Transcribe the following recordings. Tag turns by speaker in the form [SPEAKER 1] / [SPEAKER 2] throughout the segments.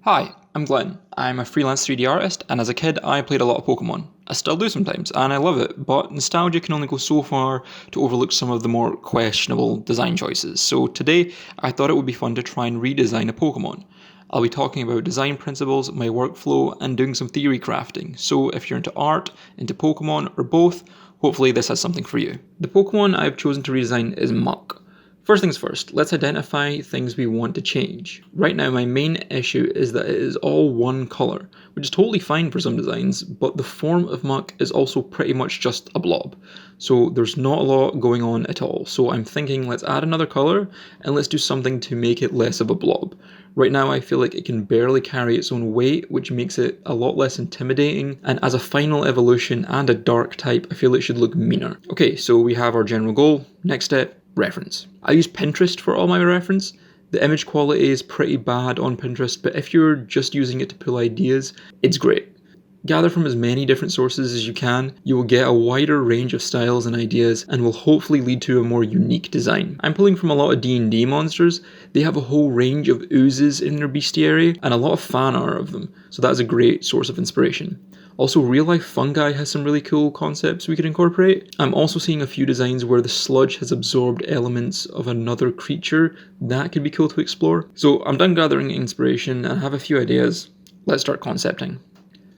[SPEAKER 1] Hi, I'm Glenn. I'm a freelance 3D artist, and as a kid, I played a lot of Pokemon. I still do sometimes, and I love it, but nostalgia can only go so far to overlook some of the more questionable design choices. So today, I thought it would be fun to try and redesign a Pokemon. I'll be talking about design principles, my workflow, and doing some theory crafting. So if you're into art, into Pokemon, or both, hopefully this has something for you. The Pokemon I've chosen to redesign is Muck. First things first, let's identify things we want to change. Right now, my main issue is that it is all one colour, which is totally fine for some designs, but the form of Muck is also pretty much just a blob. So there's not a lot going on at all. So I'm thinking let's add another colour and let's do something to make it less of a blob. Right now I feel like it can barely carry its own weight, which makes it a lot less intimidating, and as a final evolution and a dark type, I feel it should look meaner. Okay, so we have our general goal. Next step, reference. I use Pinterest for all my reference. The image quality is pretty bad on Pinterest, but if you're just using it to pull ideas, it's great. Gather from as many different sources as you can, you will get a wider range of styles and ideas and will hopefully lead to a more unique design. I'm pulling from a lot of D&D monsters. They have a whole range of oozes in their bestiary and a lot of fan art of them, so that's a great source of inspiration. Also, real life fungi has some really cool concepts we could incorporate. I'm also seeing a few designs where the sludge has absorbed elements of another creature. That could be cool to explore. So I'm done gathering inspiration and have a few ideas. Let's start concepting.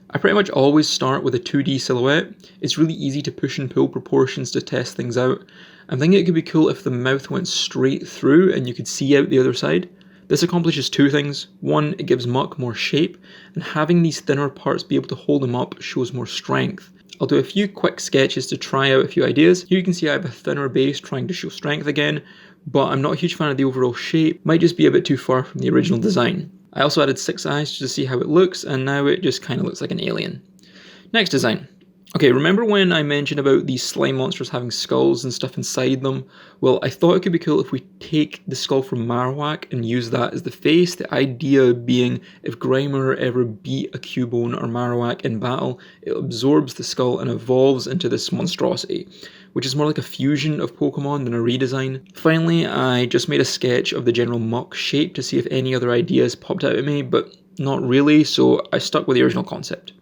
[SPEAKER 1] I pretty much always start with a 2D silhouette. It's really easy to push and pull proportions to test things out. I'm thinking it could be cool if the mouth went straight through and you could see out the other side. This accomplishes two things. One, it gives Muck more shape, and having these thinner parts be able to hold him up shows more strength. I'll do a few quick sketches to try out a few ideas. Here you can see I have a thinner base trying to show strength again, but I'm not a huge fan of the overall shape. Might just be a bit too far from the original design. I also added 6 eyes just to see how it looks, and now it just kind of looks like an alien. Next design. Okay, remember when I mentioned about these slime monsters having skulls and stuff inside them? Well, I thought it could be cool if we take the skull from Marowak and use that as the face. The idea being if Grimer ever beat a Cubone or Marowak in battle, it absorbs the skull and evolves into this monstrosity, which is more like a fusion of Pokemon than a redesign. Finally, I just made a sketch of the general Muck shape to see if any other ideas popped out at me, but not really, so I stuck with the original concept.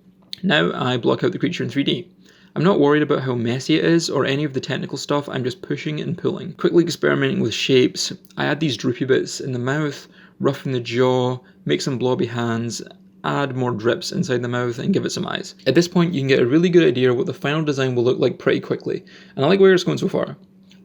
[SPEAKER 1] Now I block out the creature in 3D. I'm not worried about how messy it is or any of the technical stuff, I'm just pushing and pulling. Quickly experimenting with shapes, I add these droopy bits in the mouth, roughen the jaw, make some blobby hands, add more drips inside the mouth and give it some eyes. At this point you can get a really good idea of what the final design will look like pretty quickly, and I like where it's going so far.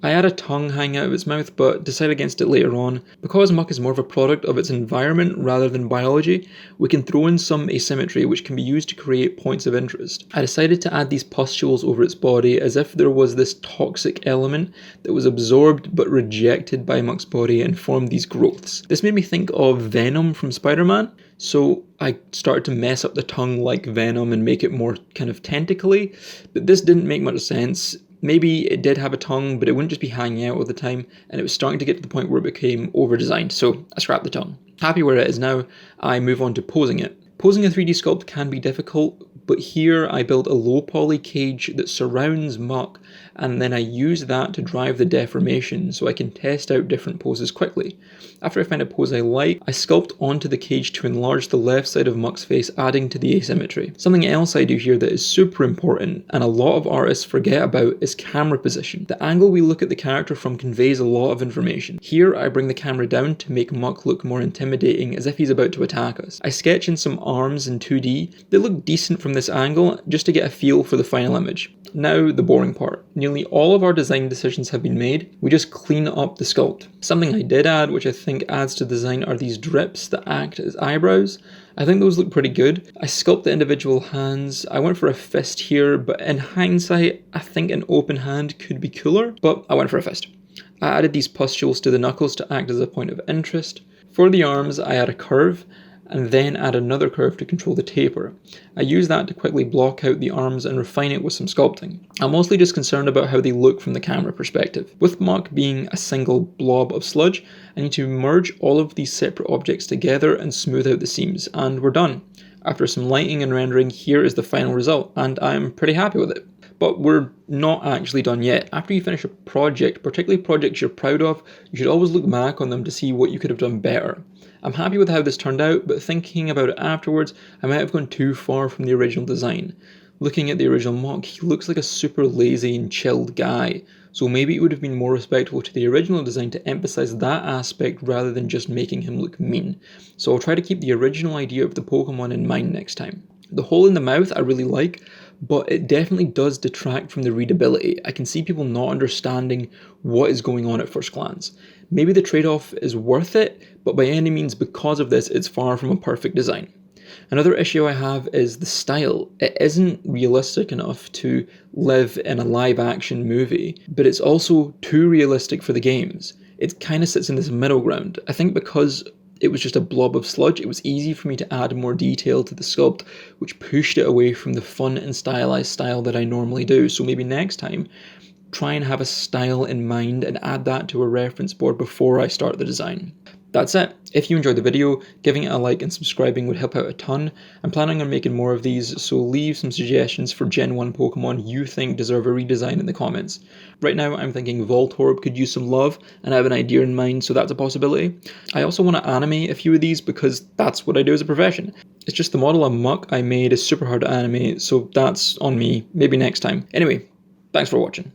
[SPEAKER 1] I had a tongue hang out of its mouth but decided against it later on. Because Muck is more of a product of its environment rather than biology, we can throw in some asymmetry which can be used to create points of interest. I decided to add these pustules over its body as if there was this toxic element that was absorbed but rejected by Muck's body and formed these growths. This made me think of Venom from Spider-Man, so I started to mess up the tongue like Venom and make it more kind of tentacly, but this didn't make much sense. Maybe it did have a tongue, but it wouldn't just be hanging out all the time, and it was starting to get to the point where it became over-designed, so I scrapped the tongue. Happy where it is now, I move on to posing it. Posing a 3D sculpt can be difficult, but here I built a low poly cage that surrounds Muck, and then I use that to drive the deformation so I can test out different poses quickly. After I find a pose I like, I sculpt onto the cage to enlarge the left side of Muck's face, adding to the asymmetry. Something else I do here that is super important, and a lot of artists forget about, is camera position. The angle we look at the character from conveys a lot of information. Here I bring the camera down to make Muck look more intimidating, as if he's about to attack us. I sketch in some arms in 2D. They look decent from this angle, just to get a feel for the final image. Now the boring part. Nearly all of our design decisions have been made, we just clean up the sculpt. Something I did add, which I think adds to design, are these drips that act as eyebrows. I think those look pretty good. I sculpt the individual hands. I went for a fist here, but in hindsight, I think an open hand could be cooler, but I went for a fist. I added these pustules to the knuckles to act as a point of interest. For the arms, I add a curve, and then add another curve to control the taper. I use that to quickly block out the arms and refine it with some sculpting. I'm mostly just concerned about how they look from the camera perspective. With Muck being a single blob of sludge, I need to merge all of these separate objects together and smooth out the seams, and we're done. After some lighting and rendering, here is the final result, and I'm pretty happy with it. But we're not actually done yet. After you finish a project, particularly projects you're proud of, you should always look back on them to see what you could have done better. I'm happy with how this turned out, but thinking about it afterwards, I might have gone too far from the original design. Looking at the original mock, he looks like a super lazy and chilled guy, so maybe it would have been more respectful to the original design to emphasize that aspect rather than just making him look mean. So I'll try to keep the original idea of the Pokemon in mind next time. The hole in the mouth I really like, but it definitely does detract from the readability. I can see people not understanding what is going on at first glance. Maybe the trade-off is worth it, but by any means because of this it's far from a perfect design. Another issue I have is the style. It isn't realistic enough to live in a live action movie, but it's also too realistic for the games. It kind of sits in this middle ground. I think because it was just a blob of sludge, it was easy for me to add more detail to the sculpt, which pushed it away from the fun and stylized style that I normally do. So maybe next time, try and have a style in mind and add that to a reference board before I start the design. That's it. If you enjoyed the video, giving it a like and subscribing would help out a ton. I'm planning on making more of these, so leave some suggestions for Gen 1 Pokemon you think deserve a redesign in the comments. Right now I'm thinking Voltorb could use some love, and I have an idea in mind, so that's a possibility. I also want to animate a few of these because that's what I do as a profession. It's just the model of Muck I made is super hard to animate, so that's on me, maybe next time. Anyway, thanks for watching.